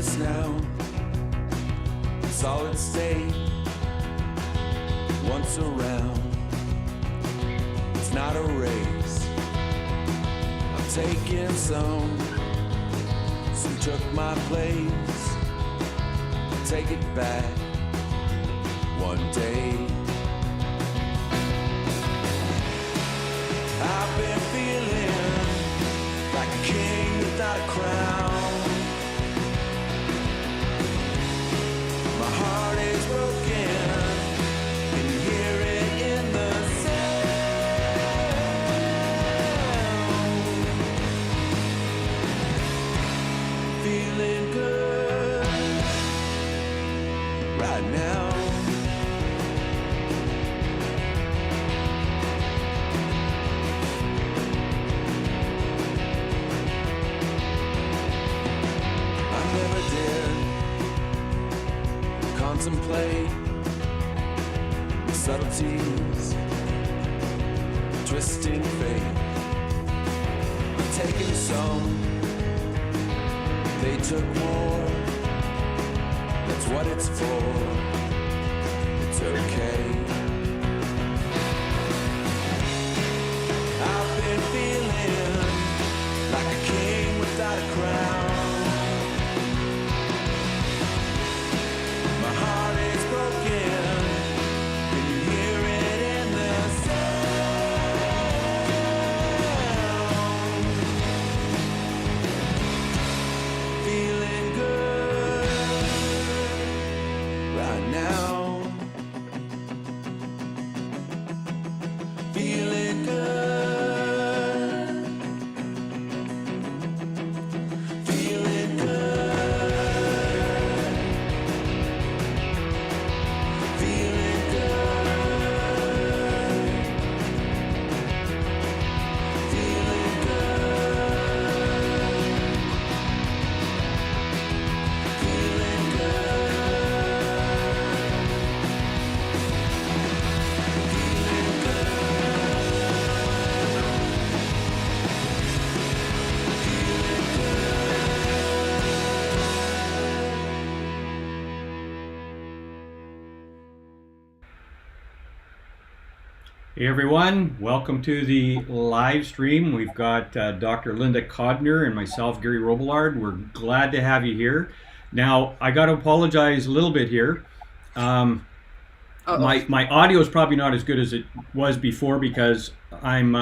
this now. Solid state, once around. It's not a race. I'm taking some took my place. I'll take it back one day. I've been feeling like a king without a crown. My heart is broken, and you hear it in the sound. Feeling good right now. Contemplate the subtleties, twisting fate. I've taken some, they took more. That's what it's for. It's okay. I've been feeling like a king without a crown. Hey everyone, welcome to the live stream. We've got Dr. Linda Codner and myself, Gary Robillard. We're glad to have you here. Now, I got to apologize a little bit here. My audio is probably not as good as it was before because I'm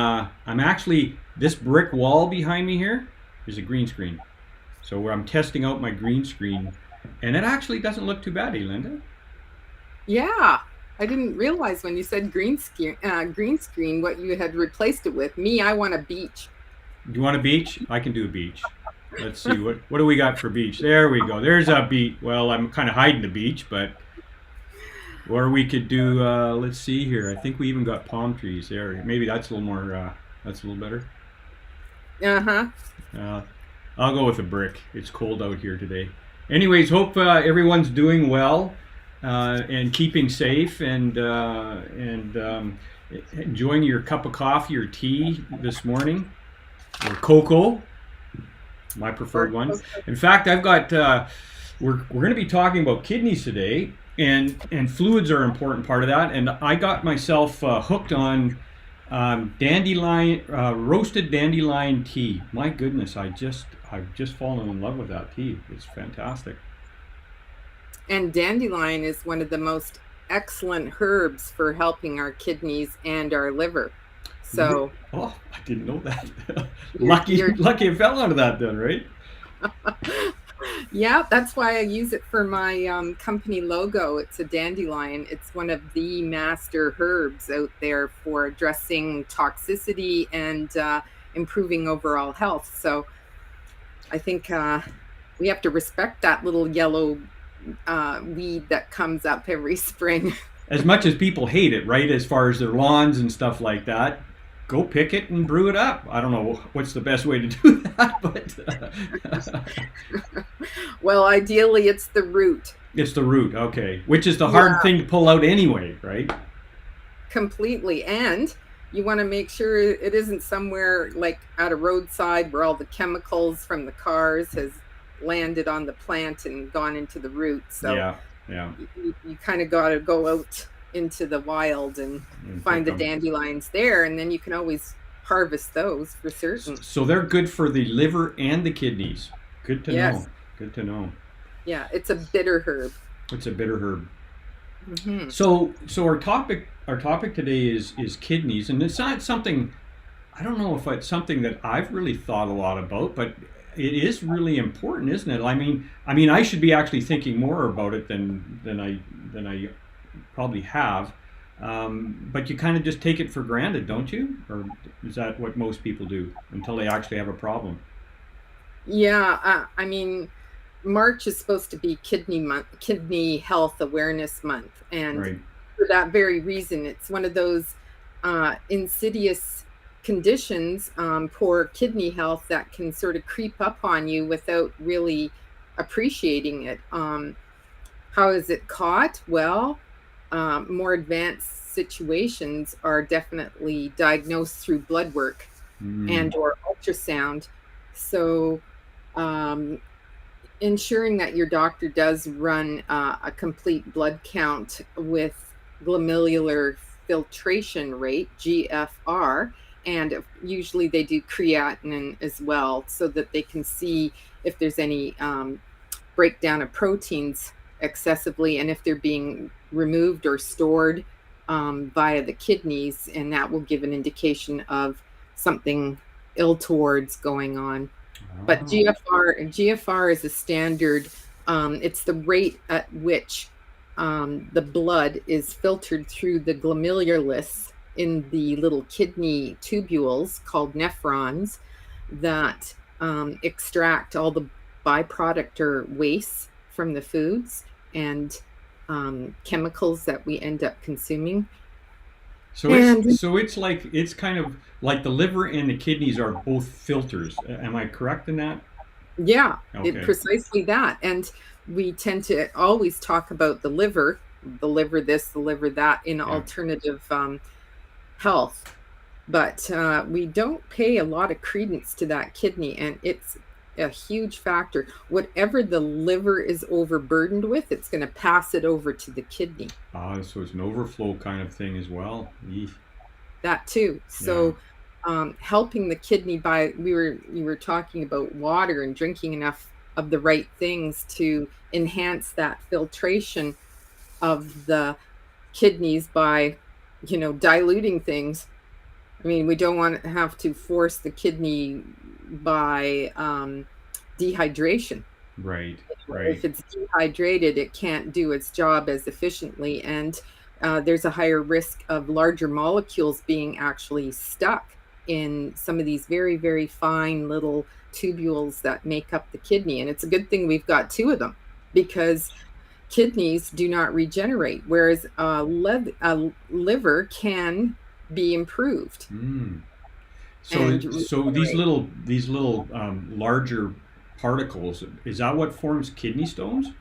actually, this brick wall behind me here is a green screen. So I'm testing out my green screen, and it actually doesn't look too bad, Linda. Yeah. I didn't realize when you said green screen what you had replaced it with. Me, I want a beach. You want a beach? I can do a beach. Let's see, what do we got for beach? There we go. There's a beach. Well, I'm kind of hiding the beach, but or we could do. Let's see here. I think we even got palm trees there. Maybe that's a little more. That's a little better. I'll go with a brick. It's cold out here today. Anyways, hope everyone's doing well. And keeping safe and enjoying your cup of coffee or tea this morning, or cocoa, my preferred one. In fact, I've got we're going to be talking about kidneys today, and fluids are an important part of that. And I got myself hooked on dandelion roasted dandelion tea. My goodness, I've just fallen in love with that tea. It's fantastic. And dandelion is one of the most excellent herbs for helping our kidneys and our liver. So, I didn't know that. Lucky I fell onto that then, right? Yeah, that's why I use it for my company logo. It's a dandelion. It's one of the master herbs out there for addressing toxicity and improving overall health. So I think we have to respect that little yellow weed that comes up every spring. As much as people hate it, right, as far as their lawns and stuff like that, go pick it and brew it up. I don't know what's the best way to do that, but well, ideally it's the root. It's the root, okay, which is the hard thing to pull out anyway, right? Completely. And you want to make sure it isn't somewhere like at a roadside where all the chemicals from the cars has landed on the plant and gone into the root. So Yeah, yeah. you kind of got to go out into the wild and And find pick the 'em. dandelions there, and then you can always harvest those for certain. So they're good for the liver and the kidneys. Good to know. Yes. Good to know. Yeah, it's a bitter herb. It's a bitter herb. Hmm. So our topic today is kidneys, and it's not something, I don't know if it's something that I've really thought a lot about, but it is really important, isn't it? I mean, I should be actually thinking more about it than I probably have. But you kind of just take it for granted, don't you? Or is that what most people do until they actually have a problem? Yeah, I mean, March is supposed to be Kidney Health Awareness Month, and Right. for that very reason, it's one of those insidious conditions, poor kidney health, that can sort of creep up on you without really appreciating it. How is it caught? Well, more advanced situations are definitely diagnosed through blood work Mm, and or ultrasound. So, um, ensuring that your doctor does run a complete blood count with glomerular filtration rate, GFR, and usually they do creatinine as well, so that they can see if there's any breakdown of proteins excessively and if they're being removed or stored via the kidneys, and that will give an indication of something ill towards going on. But oh, GFR is a standard. It's the rate at which the blood is filtered through the glomerulus in the little kidney tubules called nephrons that extract all the byproduct or waste from the foods and chemicals that we end up consuming. so it's And so it's like it's kind of like the liver and the kidneys are both filters. Am I correct in that? yeah, it Okay. precisely that. And we tend to always talk about the liver this, the liver that in Yeah. alternative health, but we don't pay a lot of credence to that kidney, and it's a huge factor. Whatever the liver is overburdened with, it's going to pass it over to the kidney. So it's an overflow kind of thing as well. Eesh. That too. Yeah. So, helping the kidney by you were talking about water and drinking enough of the right things to enhance that filtration of the kidneys by, diluting things. I mean, we don't want to have to force the kidney by dehydration. Right. If Right. it's dehydrated, it can't do its job as efficiently, and there's a higher risk of larger molecules being actually stuck in some of these very, very fine little tubules that make up the kidney. And it's a good thing we've got two of them, because kidneys do not regenerate, whereas a liver can be improved Mm. So and so these regenerate. little these little larger particles, is that what forms kidney stones?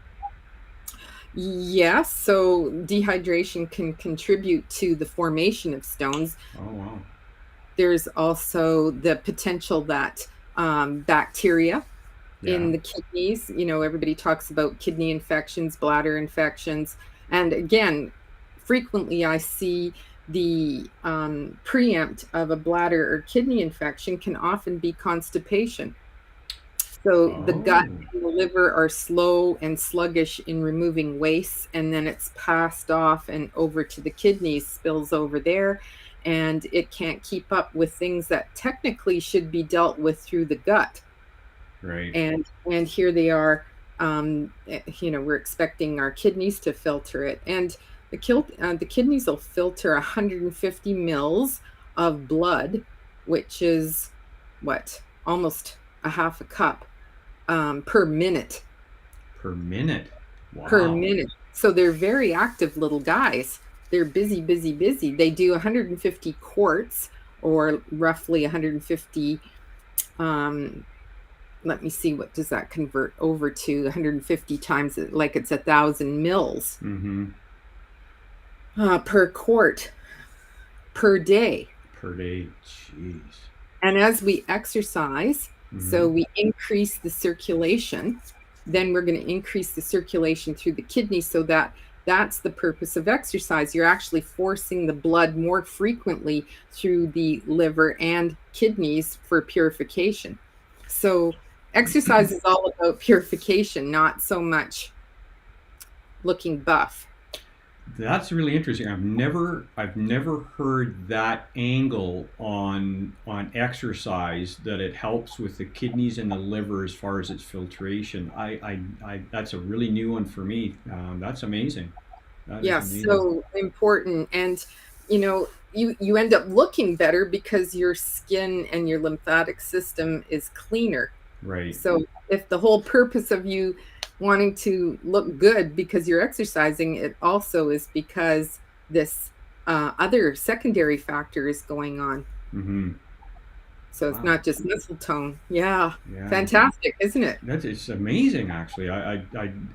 Yes, so dehydration can contribute to the formation of stones. Oh wow. There's also the potential that bacteria Yeah. in the kidneys, everybody talks about kidney infections, bladder infections. And again, frequently I see the preempt of a bladder or kidney infection can often be constipation. So the gut Oh. and the liver are slow and sluggish in removing waste, and then it's passed off and over to the kidneys, spills over there, and it can't keep up with things that technically should be dealt with through the gut. Right. And here they are, we're expecting our kidneys to filter it, and the kidneys will filter 150 mils of blood, which is what, almost a half a cup per minute. Per minute. Per Wow. minute. So they're very active little guys. They're busy, busy, busy. They do 150 quarts, or roughly 150. Um, Let me see, what does that convert over to? 150 times, like it's 1,000 mils Mm-hmm. per quart per day. Per day. Jeez. And as we exercise, So we increase the circulation, then we're going to increase the circulation through the kidney, so that's the purpose of exercise. You're actually forcing the blood more frequently through the liver and kidneys for purification. So exercise is all about purification, not so much looking buff. That's really interesting. I've never heard that angle on exercise, that it helps with the kidneys and the liver as far as its filtration. I that's a really new one for me. That's amazing. That is amazing. So important. And you end up looking better because your skin and your lymphatic system is cleaner. Right. So if the whole purpose of you wanting to look good because you're exercising, it also is because this other secondary factor is going on. So it's not just muscle tone. Yeah. Fantastic, isn't it? It's amazing, actually. I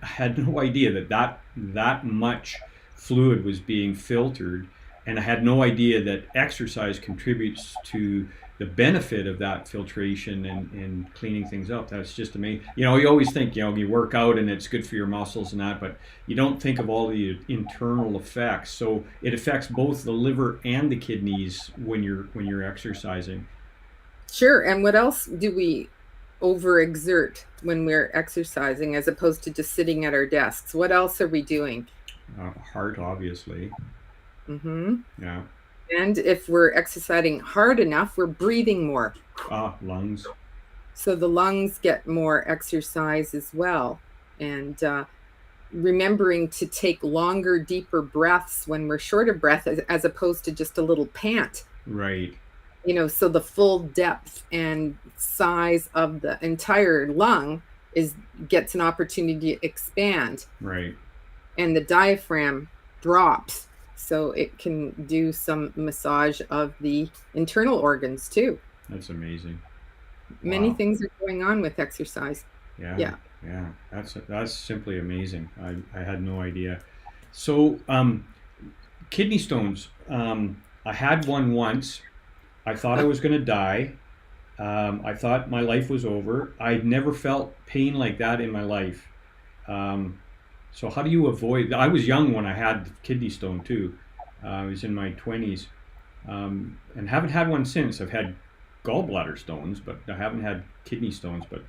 had no idea that much fluid was being filtered, and I had no idea that exercise contributes to the benefit of that filtration and cleaning things up. That's just amazing. You always think, you work out and it's good for your muscles and that, but you don't think of all the internal effects. So it affects both the liver and the kidneys when you're exercising. Sure. And what else do we overexert when we're exercising as opposed to just sitting at our desks? What else are we doing? Heart, obviously. Yeah. And if we're exercising hard enough, we're breathing more. Lungs. So the lungs get more exercise as well. And remembering to take longer, deeper breaths when we're short of breath, as opposed to just a little pant. Right. So the full depth and size of the entire lung gets an opportunity to expand. Right. And the diaphragm drops, so it can do some massage of the internal organs too. That's amazing. Many things are going on with exercise. Yeah. That's simply amazing. I had no idea. So kidney stones. I had one once. I thought I was going to die. I thought my life was over. I'd never felt pain like that in my life. So how do you avoid? I was young when I had kidney stone too. I was in my 20s, and haven't had one since. I've had gallbladder stones, but I haven't had kidney stones. But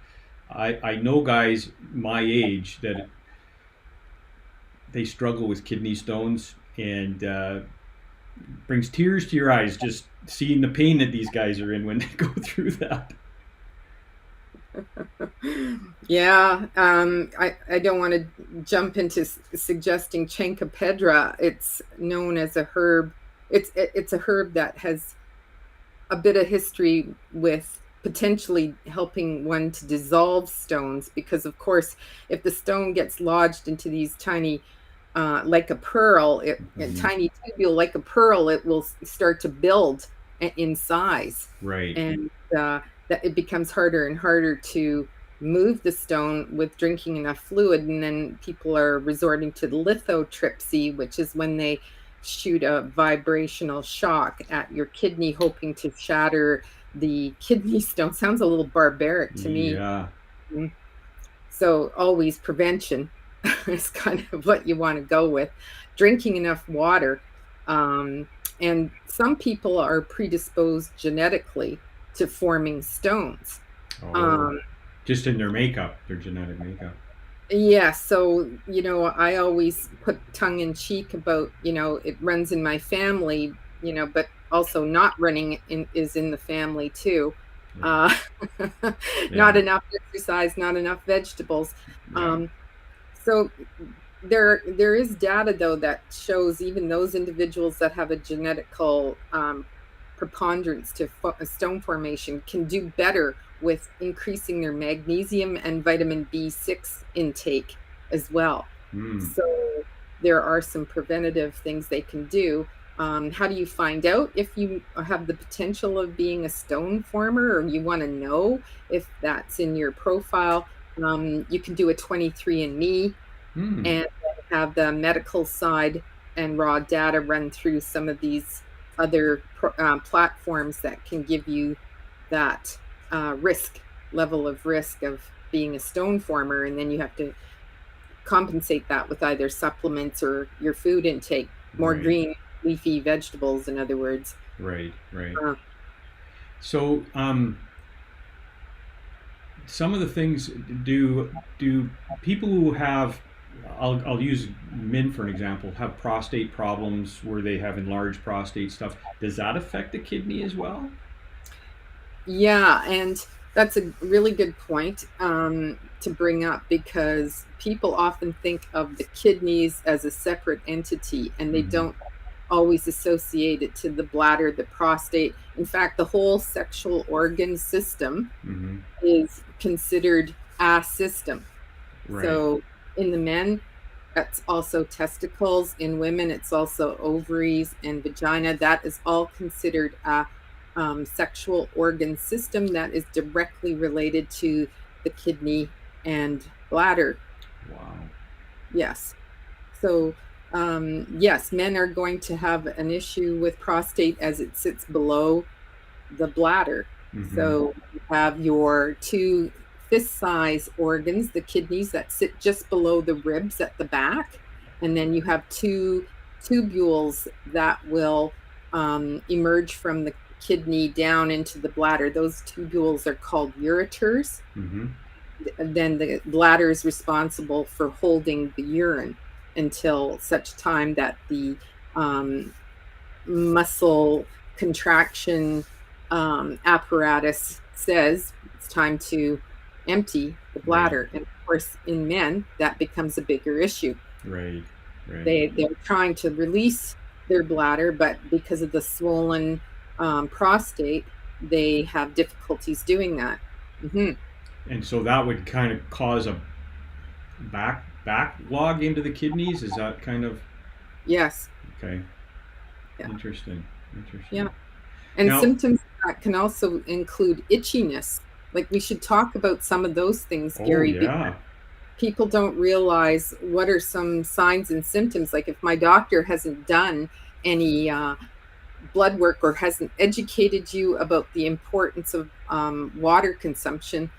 I know guys my age that they struggle with kidney stones, and brings tears to your eyes just seeing the pain that these guys are in when they go through that. Yeah, I don't want to jump into suggesting Chancapedra. It's known as a herb. It's a herb that has a bit of history with potentially helping one to dissolve stones, because of course, if the stone gets lodged into these tiny, like a pearl, a tiny tubule like a pearl, it will start to build in size. Right. And that it becomes harder and harder to move the stone with drinking enough fluid. And then people are resorting to lithotripsy, which is when they shoot a vibrational shock at your kidney, hoping to shatter the kidney stone. Sounds a little barbaric to me. Yeah. So always prevention is kind of what you want to go with. Drinking enough water. And some people are predisposed genetically to forming stones. Just in their makeup, their genetic makeup. Yeah, so I always put tongue in cheek about it runs in my family, but also not running is in the family too. Not enough exercise, not enough vegetables. So there is data though that shows even those individuals that have a genetical preponderance to stone formation can do better with increasing their magnesium and vitamin B6 intake as well. So there are some preventative things they can do. How do you find out if you have the potential of being a stone former, or you want to know if that's in your profile? You can do a 23andMe and have the medical side and raw data run through some of these other platforms that can give you that risk level of risk of being a stone former, and then you have to compensate that with either supplements or your food intake, more Right. green leafy vegetables, in other words. Right. Right. Uh, So, some of the things do people who have, I'll use men for an example, have prostate problems where they have enlarged prostate stuff. Does that affect the kidney as well? yeah, and that's a really good point to bring up, because people often think of the kidneys as a separate entity, and they Mm-hmm. don't always associate it to the bladder, the prostate. In fact, the whole sexual organ system Mm-hmm. is considered a system. Right. So in the men, that's also testicles. In women, it's also ovaries and vagina. That is all considered a sexual organ system that is directly related to the kidney and bladder. Wow. Yes. So, yes, men are going to have an issue with prostate as it sits below the bladder. Mm-hmm. So you have your two fist size organs, the kidneys that sit just below the ribs at the back. And then you have two tubules that will emerge from the kidney down into the bladder. Those tubules are called ureters. Mm-hmm. Then the bladder is responsible for holding the urine until such time that the um, muscle contraction apparatus says it's time to empty the Right. bladder. And of course, in men, that becomes a bigger issue. Right. Right. They're trying to release their bladder, but because of the swollen prostate, they have difficulties doing that. Hmm. And so that would kind of cause a backlog into the kidneys. Is that kind of Yes. okay? Yeah. Interesting. Interesting. Yeah. And Now, symptoms that can also include itchiness. Like, we should talk about some of those things, oh Gary, yeah. because people don't realize what are some signs and symptoms. Like, if my doctor hasn't done any blood work or hasn't educated you about the importance of water consumption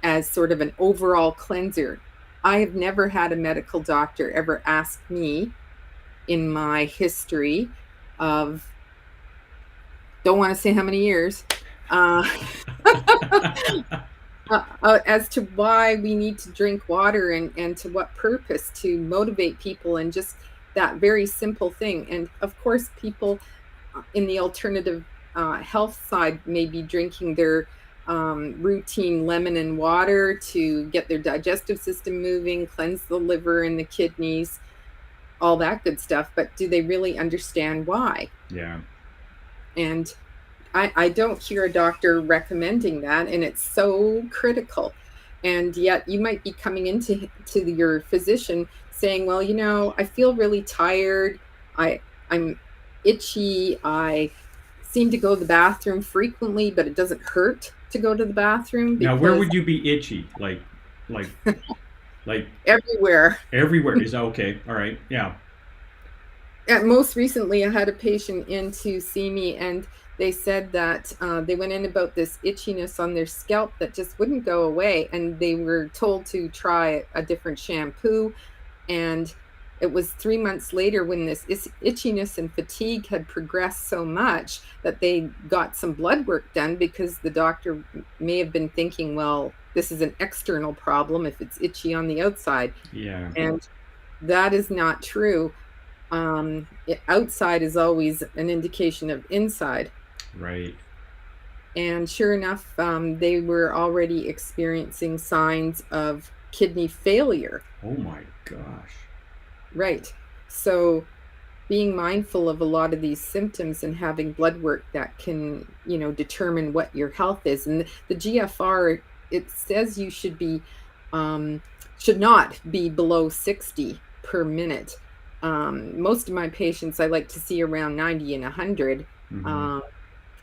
as sort of an overall cleanser, I have never had a medical doctor ever ask me in my history of, don't want to say how many years, uh, as to why we need to drink water, and to what purpose, to motivate people, and just that very simple thing. And of course, people in the alternative health side may be drinking their routine lemon and water to get their digestive system moving, cleanse the liver and the kidneys, all that good stuff. But do they really understand why? Yeah. And I don't hear a doctor recommending that, and it's so critical. And yet you might be coming into your physician saying, well, I feel really tired. I'm itchy. I seem to go to the bathroom frequently, but it doesn't hurt to go to the bathroom Now, where because would you be itchy? Like, like everywhere. everywhere. Is that okay? All right. Yeah. And most recently, I had a patient in to see me, and they said that they went in about this itchiness on their scalp that just wouldn't go away. And they were told to try a different shampoo. And it was 3 months later, when this itchiness and fatigue had progressed so much, that they got some blood work done, because the doctor may have been thinking, well, this is an external problem if it's itchy on the outside. Yeah. And that is not true. Outside is always an indication of inside. Right. And sure enough, they were already experiencing signs of kidney failure. Oh my gosh. Right. So being mindful of a lot of these symptoms and having blood work that can, determine what your health is. And the GFR, it says you should not be below 60 per minute. Most of my patients, I like to see around 90 and 100. Mm-hmm.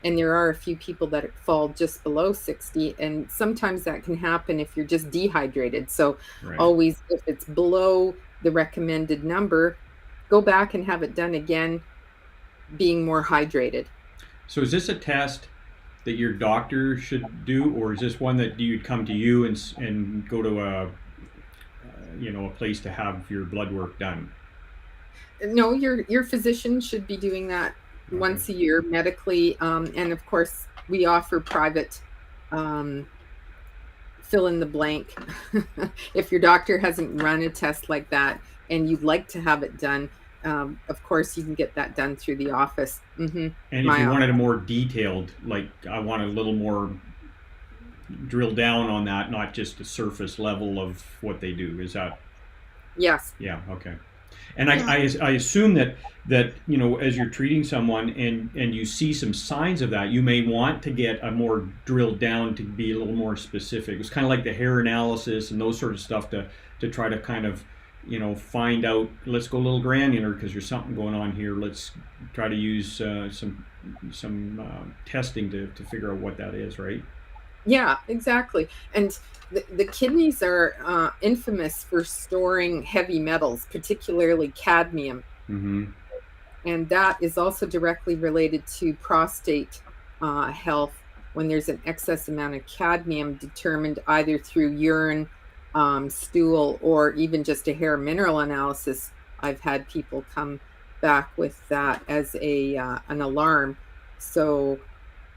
And there are a few people that fall just below 60. And sometimes that can happen if you're just dehydrated. So Right. always, if it's below the recommended number, go back and have it done again, being more hydrated. So is this a test that your doctor should do, or is this one that you'd come to you and go to a place to have your blood work done? No, your physician should be doing that Okay. once a year medically, and of course we offer private fill in the blank. If your doctor hasn't run a test like that and you'd like to have it done, of course you can get that done through the office. And if you wanted a more detailed, like I want a little more drill down on that, not just the surface level of what they do, is that? Yes. Yeah. Okay. And I assume that as you're treating someone and you see some signs of that, you may want to get a more drilled down to be a little more specific. It's kind of like the hair analysis and those sort of stuff to try to kind of find out. Let's go a little granular because there's something going on here. Let's try to use some testing to figure out what that is, right? Yeah, exactly. And the kidneys are infamous for storing heavy metals, particularly cadmium. Mm-hmm. And that is also directly related to prostate health when there's an excess amount of cadmium determined either through urine, stool, or even just a hair mineral analysis. I've had people come back with that as an alarm. So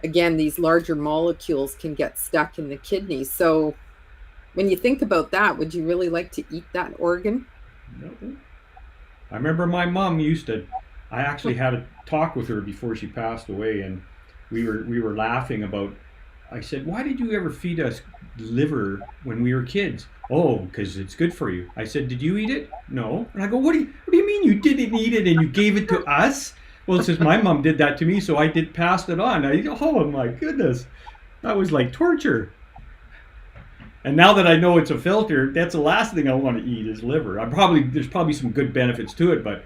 again, these larger molecules can get stuck in the kidneys. So when you think about that, would you really like to eat that organ? No. I remember my mom I actually had a talk with her before she passed away, and we were laughing about, I said, why did you ever feed us liver when we were kids? Oh, because it's good for you. I said, did you eat it? No. And I go, what do you mean you didn't eat it and you gave it to us? Well, it says my mom did that to me, so I passed it on. Oh my goodness, that was like torture. And now that I know it's a filter, that's the last thing I want to eat is liver. There's probably some good benefits to it, but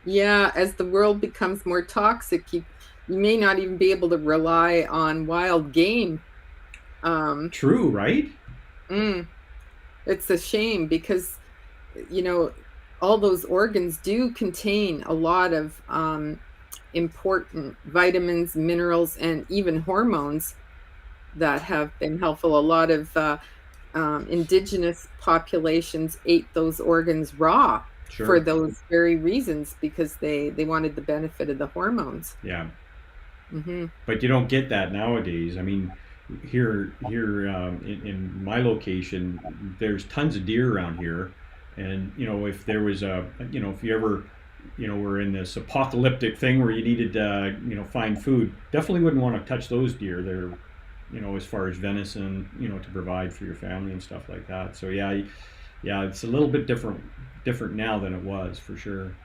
yeah, as the world becomes more toxic, you may not even be able to rely on wild game. True, right? It's a shame because all those organs do contain a lot of important vitamins, minerals, and even hormones that have been helpful. A lot of indigenous populations ate those organs raw. Sure. For those very reasons, because they wanted the benefit of the hormones. Yeah. Mm-hmm. But you don't get that nowadays. I mean, here in my location, there's tons of deer around here. And, if there was if you ever, were in this apocalyptic thing where you needed to, find food, definitely wouldn't want to touch those deer. They're, as far as venison, to provide for your family and stuff like that. So yeah, it's a little bit different now than it was, for sure.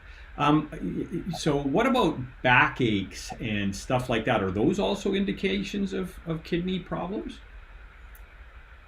So what about backaches and stuff like that? Are those also indications of kidney problems?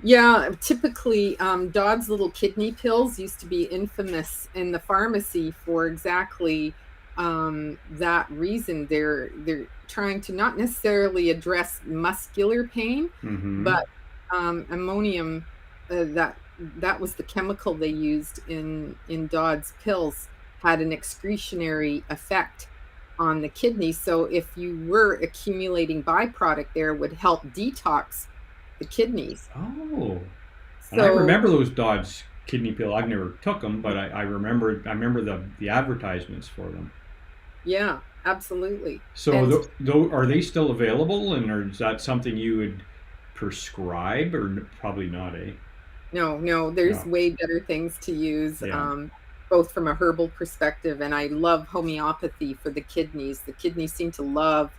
Yeah, typically Dodd's little kidney pills used to be infamous in the pharmacy for exactly that reason. They're trying to not necessarily address muscular pain, mm-hmm. but ammonium, that was the chemical they used in Dodd's pills, had an excretionary effect on the kidney. So if you were accumulating byproduct there, it would help detox the kidneys. Oh, and I remember those Dodd's kidney pill. I've never took them, but I remember the advertisements for them. Yeah, absolutely. So are they still available, and is that something you would prescribe, or probably not, eh? No, there's way better things to use, both from a herbal perspective, and I love homeopathy for the kidneys. The kidneys seem to love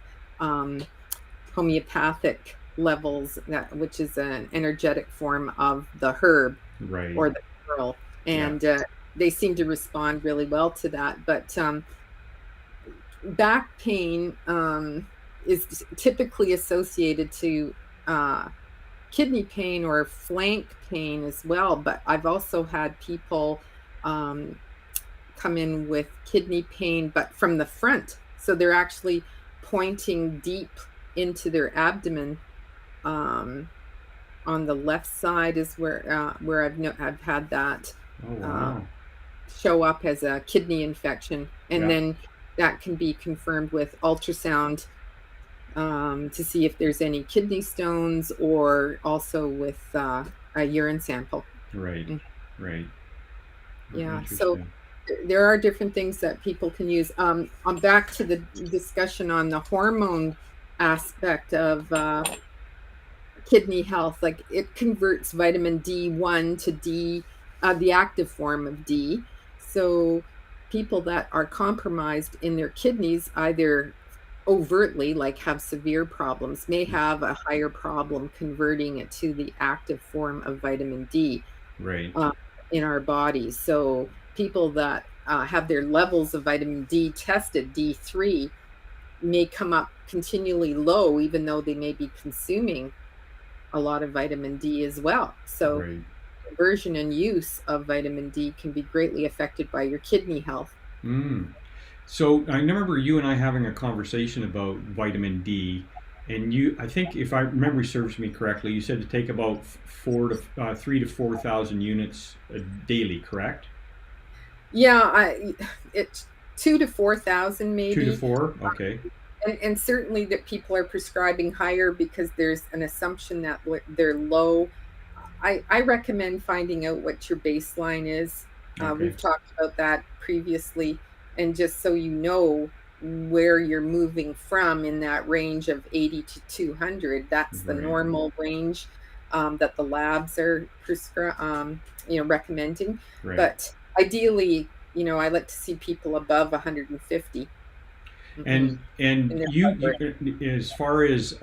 homeopathic levels, which is an energetic form of the herb, right, or the mineral, and they seem to respond really well to that. But back pain is typically associated to kidney pain or flank pain as well, but I've also had people come in with kidney pain, but from the front, so they're actually pointing deep into their abdomen. On the left side is where I've had that show up as a kidney infection, and then that can be confirmed with ultrasound to see if there's any kidney stones, or also with a urine sample. Right. Right. Oh, Yeah, so interesting. there are different things that people can use. I'm back to the discussion on the hormone aspect of kidney health. Like, it converts vitamin D1 to D, the active form of D. So people that are compromised in their kidneys, either overtly, like have severe problems, may have a higher problem converting it to the active form of vitamin D Right. uh, in our bodies. So people that have their levels of vitamin D tested, D3, may come up continually low, even though they may be consuming a lot of vitamin D as well. So Right. conversion and use of vitamin D can be greatly affected by your kidney health. Mm. So I remember you and I having a conversation about vitamin D, and you, I think, if I memory serves me correctly, you said to take about 3 to 4 thousand units daily, correct? Yeah, it's 2 to 4 thousand Two to maybe. four. Okay. And certainly that people are prescribing higher because there's an assumption that they're low. I recommend finding out what your baseline is. Okay. We've talked about that previously, and just so you know where you're moving from in that range of 80 to 200, that's the Right. normal range that the labs are recommending. Right. But ideally, I like to see people above 150. And In their you, blood as far as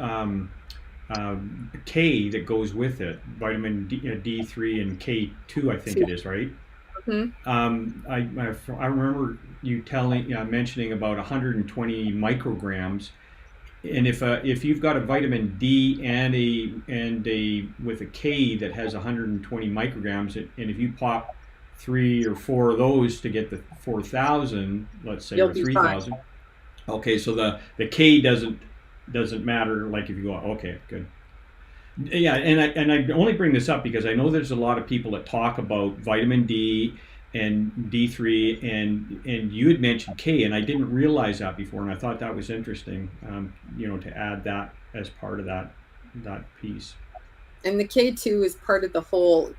K that goes with it, vitamin D3 and K2, I think work. it is, right? Mhm. I remember you mentioning about 120 micrograms, and if you've got a vitamin D and a with a K that has 120 micrograms, and if you pop 3 or 4 of those to get the 4,000, let's say, You'll or be three fine. thousand. Okay, so the K doesn't matter. Like if you go, okay, good. Yeah, and I only bring this up because I know there's a lot of people that talk about vitamin D and D3, and you had mentioned K, and I didn't realize that before, and I thought that was interesting. To add that as part of that piece. And the K2 is part of the whole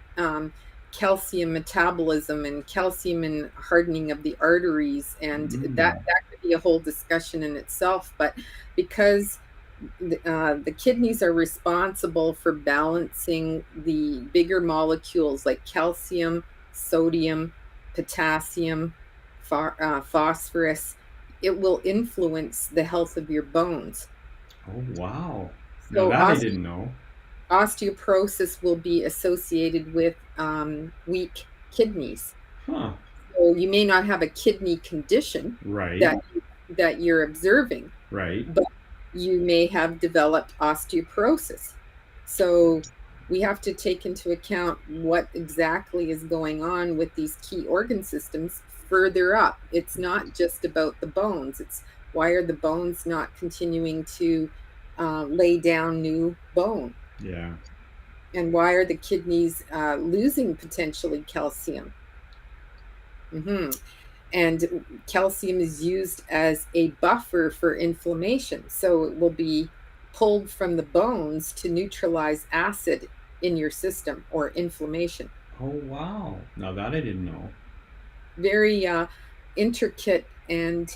calcium metabolism and calcium and hardening of the arteries, and that Mm, could be a whole discussion in itself. But because the kidneys are responsible for balancing the bigger molecules like calcium, sodium, potassium, phosphorus, it will influence the health of your bones. oh wow! Now So that I didn't know. osteoporosis will be associated with weak kidneys. Huh? So you may not have a kidney condition Right. that that you're observing, Right. but you may have developed osteoporosis. So we have to take into account what exactly is going on with these key organ systems further up. It's not just about the bones. It's why are the bones not continuing to lay down new bone? Yeah. And why are the kidneys losing potentially calcium? hmm And calcium is used as a buffer for inflammation. So it will be pulled from the bones to neutralize acid in your system or inflammation. Oh wow! Now that I didn't know. Very intricate, and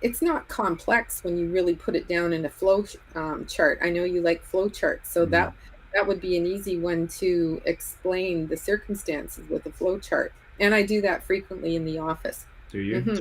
it's not complex when you really put it down in a flow chart. I know you like flow charts, so Mm. that would be an easy one to explain the circumstances with a flow chart. And I do that frequently in the office. Do you? hmm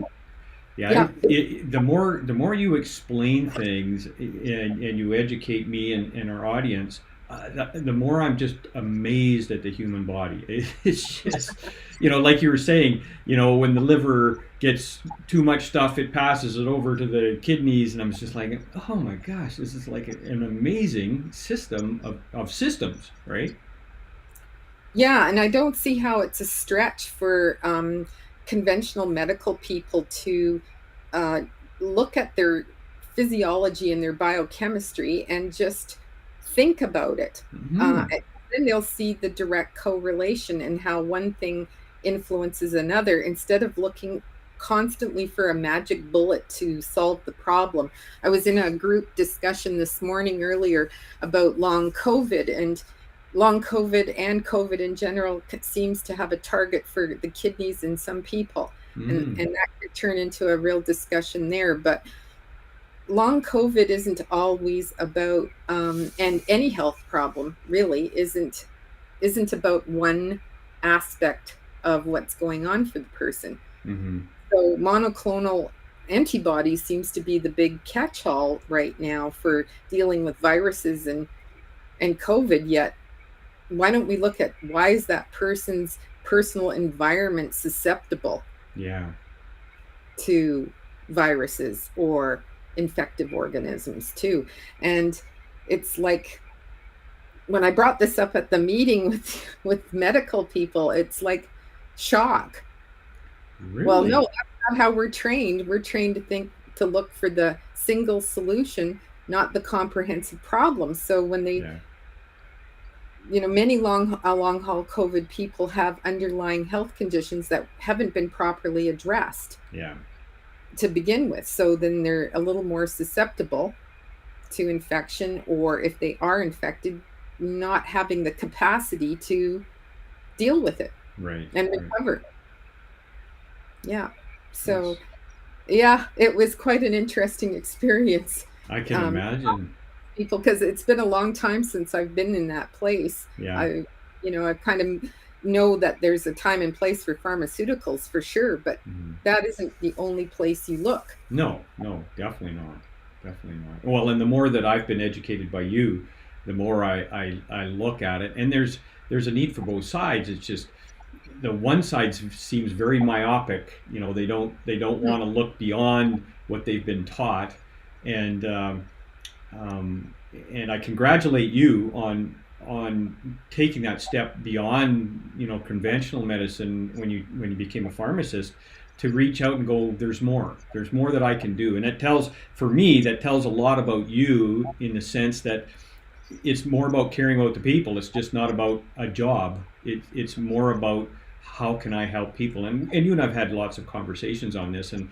Yeah, Yeah. the more you explain things and you educate me and our audience, the more I'm just amazed at the human body. It's just, like you were saying, when the liver gets too much stuff, it passes it over to the kidneys, and I'm just like, oh my gosh, this is like an amazing system of systems, right? Yeah, and I don't see how it's a stretch for conventional medical people to uh, look at their physiology and their biochemistry and just think about it. Hmm. And then they'll see the direct correlation and how one thing influences another instead of looking constantly for a magic bullet to solve the problem. I was in a group discussion this morning earlier about long COVID, and COVID in general seems to have a target for the kidneys in some people. And that could turn into a real discussion there. But long COVID isn't always about, and any health problem really isn't about one aspect of what's going on for the person. So monoclonal antibodies seems to be the big catch-all right now for dealing with viruses and COVID. Yet, why don't we look at why is that person's personal environment susceptible to viruses or infective organisms too? And it's like, when I brought this up at the meeting with medical people, it's like shock. Really? Well, no, that's not how we're trained. We're trained to look for the single solution, not the comprehensive problem. So when they, many long haul COVID people have underlying health conditions that haven't been properly addressed to begin with. So then they're a little more susceptible to infection, or if they are infected, not having the capacity to deal with it and recover. So it was quite an interesting experience. I can imagine. People, because it's been a long time since I've been in that place. I kind of know that there's a time and place for pharmaceuticals for sure, but that isn't the only place you look. No, definitely not. Well, and the more that I've been educated by you, the more I look at it, and there's a need for both sides. It's just the one side seems very myopic. They don't want to look beyond what they've been taught, and I congratulate you on taking that step beyond conventional medicine when you became a pharmacist, to reach out and go, there's more that I can do. And that tells a lot about you, in the sense that it's more about caring about the people. It's just not about a job. It's more about how can I help people. And you and I've had lots of conversations on this, and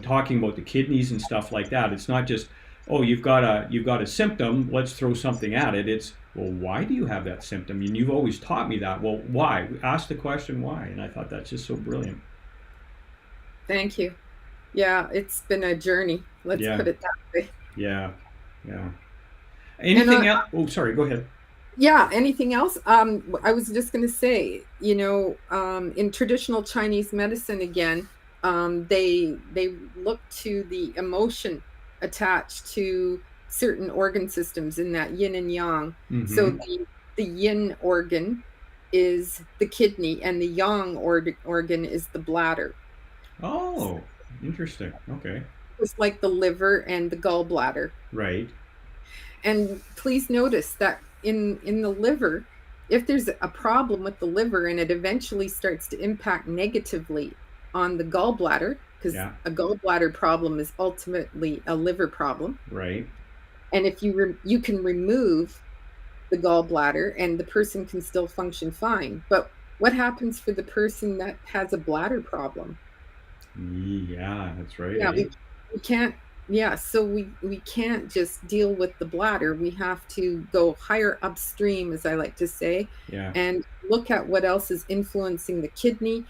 talking about the kidneys and stuff like that. It's not just, oh, you've got a symptom, let's throw something at it. It's, well, why do you have that symptom? And you've always taught me that. Well, why? Ask the question why. And I thought that's just so brilliant. Thank you. Yeah, it's been a journey. Let's put it that way. Yeah. Anything else? Oh, sorry, go ahead. Yeah, anything else? I was just going to say, in traditional Chinese medicine, again, they look to the emotion attached to certain organ systems in that yin and yang. So the yin organ is the kidney, and the yang organ is the bladder. Oh, interesting. Okay. It's like the liver and the gallbladder. Right. And please notice that in the liver, if there's a problem with the liver and it eventually starts to impact negatively on the gallbladder, because a gallbladder problem is ultimately a liver problem. Right. And if you can remove the gallbladder and the person can still function fine. But what happens for the person that has a bladder problem? Yeah, that's right. Yeah, we can't. Yeah, so we can't just deal with the bladder. We have to go higher upstream, as I like to say, and look at what else is influencing the kidney.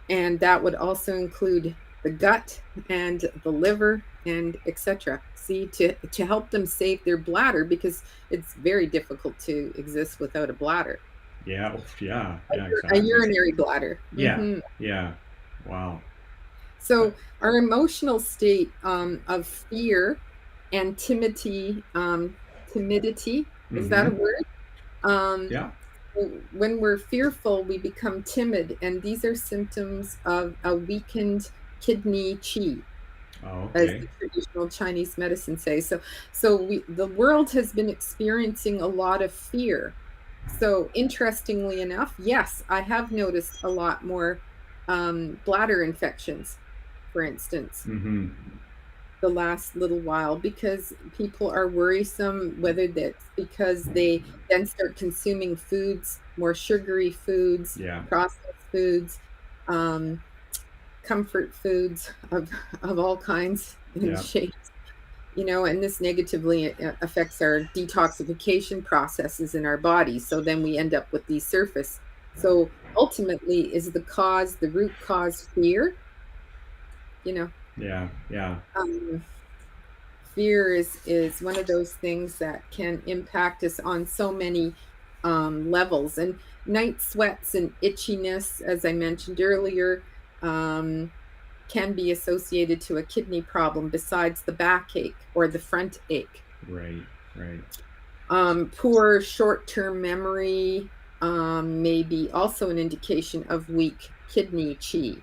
And that would also include the gut and the liver and etc. See, to help them save their bladder, because it's very difficult to exist without a bladder. Yeah, exactly. A urinary bladder. Yeah. Wow. So our emotional state of fear and timidity, is that a word? When we're fearful, we become timid, and these are symptoms of a weakened kidney qi, as the traditional Chinese medicine says. So the world has been experiencing a lot of fear. So interestingly enough, yes, I have noticed a lot more bladder infections, for instance, the last little while, because people are worrisome, whether that's because they then start consuming foods, more sugary foods, processed foods, comfort foods of all kinds and Yeah. shapes. And this negatively affects our detoxification processes in our bodies. So then we end up with these surface. So ultimately, is the root cause fear? You know, Yeah. Yeah. um, Fear is one of those things that can impact us on so many levels. And night sweats and itchiness, as I mentioned earlier, um, can be associated to a kidney problem besides the backache or the front ache. Right. Right. Poor short-term memory may be also an indication of weak kidney qi.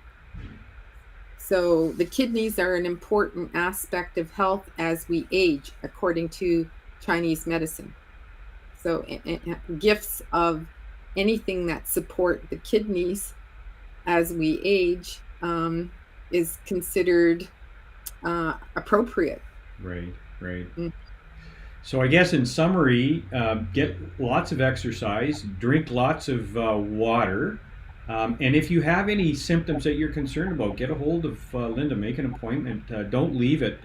So the kidneys are an important aspect of health as we age, according to Chinese medicine. So gifts of anything that support the kidneys as we age is considered appropriate. Right. Right. Mm. So I guess in summary, get lots of exercise, drink lots of water, and if you have any symptoms that you're concerned about, get a hold of Linda. Make an appointment. Don't leave it.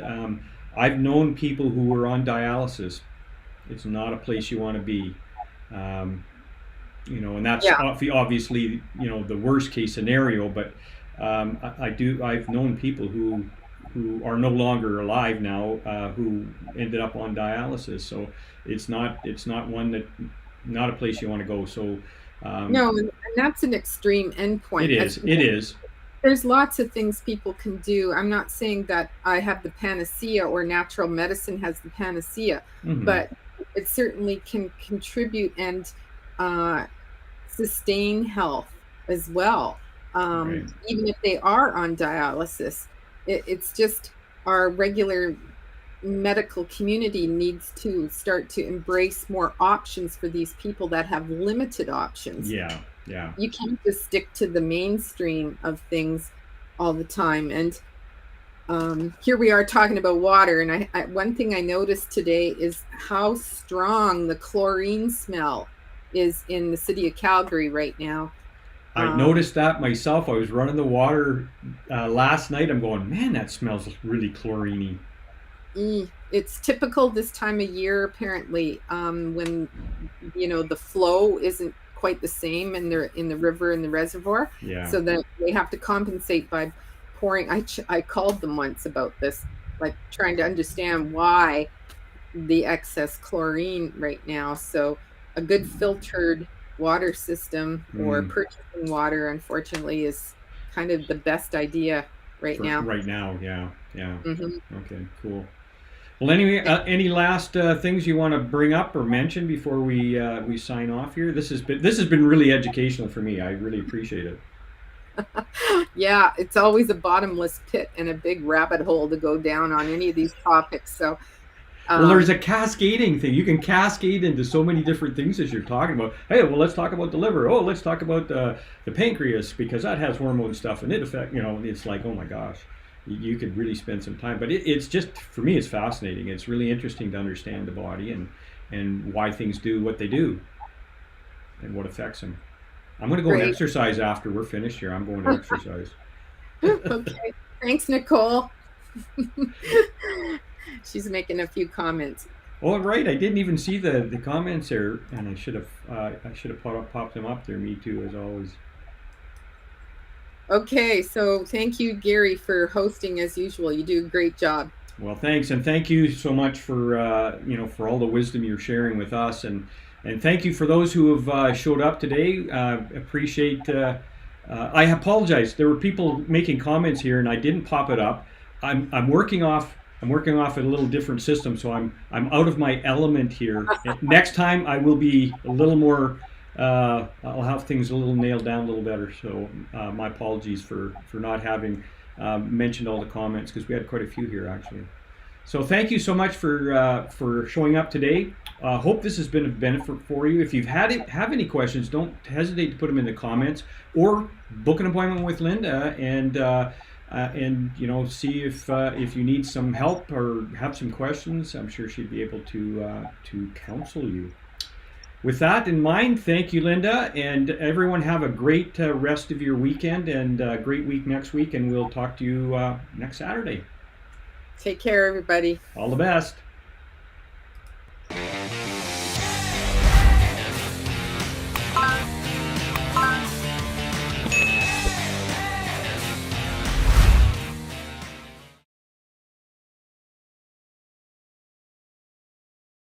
I've known people who were on dialysis. It's not a place you want to be. And that's Yeah. obviously the worst case scenario. But I've known people who are no longer alive now who ended up on dialysis. So it's not not a place you want to go. So No, and that's an extreme endpoint. it is. It is. There's lots of things people can do. I'm not saying that I have the panacea or natural medicine has the panacea, Mhm. but it certainly can contribute and sustain health as well. Right. Even if they are on dialysis, it's just our regular medical community needs to start to embrace more options for these people that have limited options. Yeah. Yeah. You can't just stick to the mainstream of things all the time. And here we are talking about water. And one thing I noticed today is how strong the chlorine smell is in the city of Calgary right now. I noticed that myself. I was running the water last night. I'm going, man, that smells really chlorine-y. It's typical this time of year, apparently, when the flow isn't quite the same in the river and the reservoir. Yeah. So that they have to compensate by pouring. I called them once about this, like trying to understand why the excess chlorine right now. So a good filtered water system or purchasing water, unfortunately, is kind of the best idea right now. Right now, yeah. Mhm. Okay, cool. Well, anyway, any last things you want to bring up or mention before we sign off here? This has been really educational for me. I really appreciate it. Yeah, it's always a bottomless pit and a big rabbit hole to go down on any of these topics. So, well, there's a cascading thing. You can cascade into so many different things as you're talking about. Hey, well, let's talk about the liver. Oh, let's talk about the pancreas because that has hormone stuff and it affects. It's like, oh my gosh, you could really spend some time. But it's just, for me, it's fascinating. It's really interesting to understand the body and why things do what they do and what affects them. I'm going to go and exercise after we're finished here. I'm going to exercise. Okay. Thanks, Nicole. She's making a few comments. Oh, right. I didn't even see the comments there, and I should have popped them up there. Me too, as always. Okay, so thank you, Gary, for hosting as usual. You do a great job. Well, thanks, and thank you so much for for all the wisdom you're sharing with us, and thank you for those who have showed up today. Appreciate. I apologize. There were people making comments here, and I didn't pop it up. I'm working off a little different system, so I'm out of my element here. Next time I will be a little more. I'll have things a little nailed down a little better. So my apologies for not having mentioned all the comments because we had quite a few here actually. So thank you so much for showing up today. Hope this has been a benefit for you. If you've have any questions, don't hesitate to put them in the comments or book an appointment with Linda and see if you need some help or have some questions. I'm sure she'd be able to counsel you. with that in mind, thank you, Linda, and everyone have a great rest of your weekend and a great week next week, and we'll talk to you next Saturday. Take care, everybody. All the best.